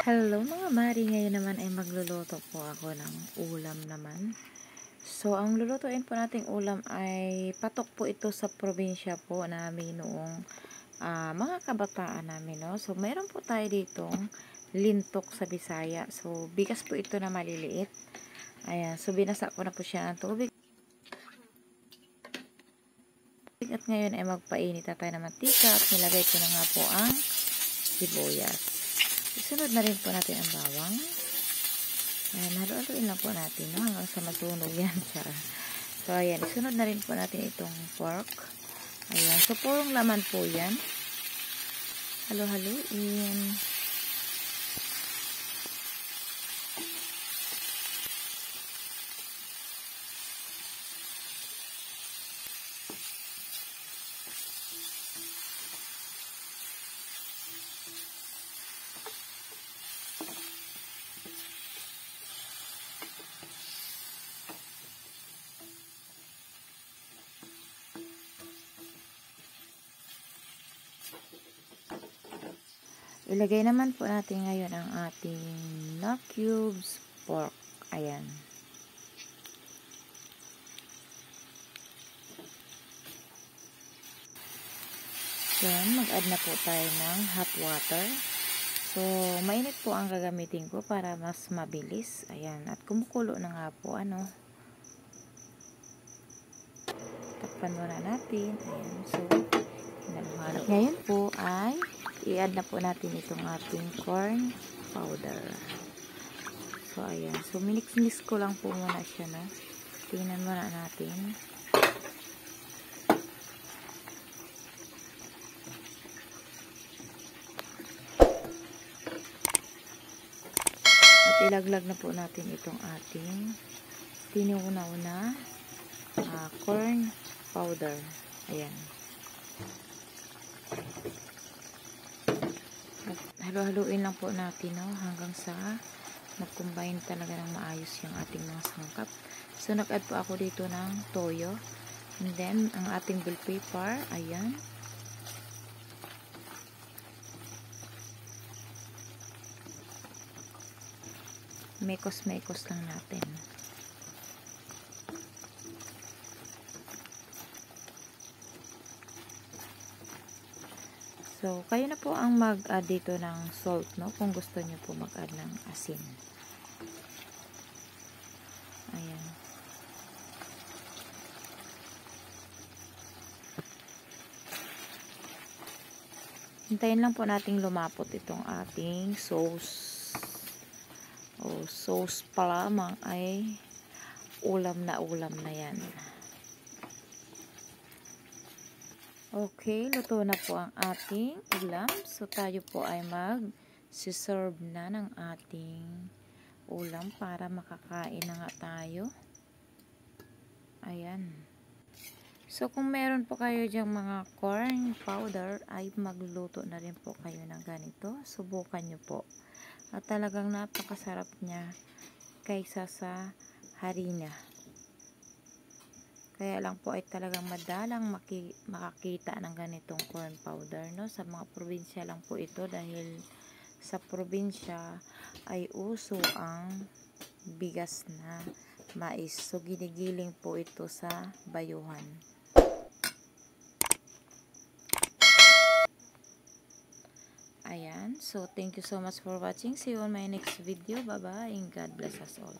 Hello mga mari, ngayon naman ay magluluto po ako ng ulam naman. So, ang lulutuin po nating ulam ay patok po ito sa probinsya po namin noong mga kabataan namin, no? So, meron po tayo ditong lintok sa Bisaya. So, bigas po ito na maliliit. Ayan, so binasa ko na po siya ng tubig. At ngayon ay magpainit na tayo ng mantika at nilagay ko na nga po ang sibuyas. Isunod na rin po natin ang bawang. Ayan, haluin lang po natin, no? Hanggang sa masunog yan. So, ayan, isunod na rin po natin itong pork. Ayan, so purong laman po yan. Haluin. Ilagay naman po natin ngayon ang ating knock cubes pork. Ayan. Then, mag-add na po tayo ng hot water. So, mainit po ang gagamitin ko para mas mabilis. Ayan. At kumukulo na nga po, ano. Takpan muna natin. Ayan. So, hinalo-halo. Ngayon po ay i-add na po natin itong ating corn powder. So, ayan. So, minix-mix ko lang po muna siya, no? Tingnan muna natin. At ilaglag na po natin itong ating tinuna-una corn powder. Ayan. Halo-haluin lang po natin, no, hanggang sa mag-combine talaga ng maayos yung ating mga sangkap. So, nag-add po ako dito ng toyo. And then, ang ating bell pepper. Ayan. Mekos-mekos lang natin. So, kayo na po ang mag-add dito ng salt, no? Kung gusto nyo po mag-add ng asin. Ayan. Hintayin lang po nating lumapot itong ating sauce. O, sauce pa lamang ay ulam na yan. Okay, luto na po ang ating ulam. So, tayo po ay mag-serve na ng ating ulam para makakain na nga tayo. Ayan. So, kung meron po kayo dyang mga corn powder, ay magluto na rin po kayo ng ganito. Subukan nyo po. At talagang napakasarap niya kaysa sa harina. Kaya lang po ay talagang madalang makakita ng ganitong corn powder, no? Sa mga probinsya lang po ito dahil sa probinsya ay uso ang bigas na mais. So, ginigiling po ito sa bayuhan. Ayan. So, thank you so much for watching. See you on my next video. Bye-bye and God bless us all.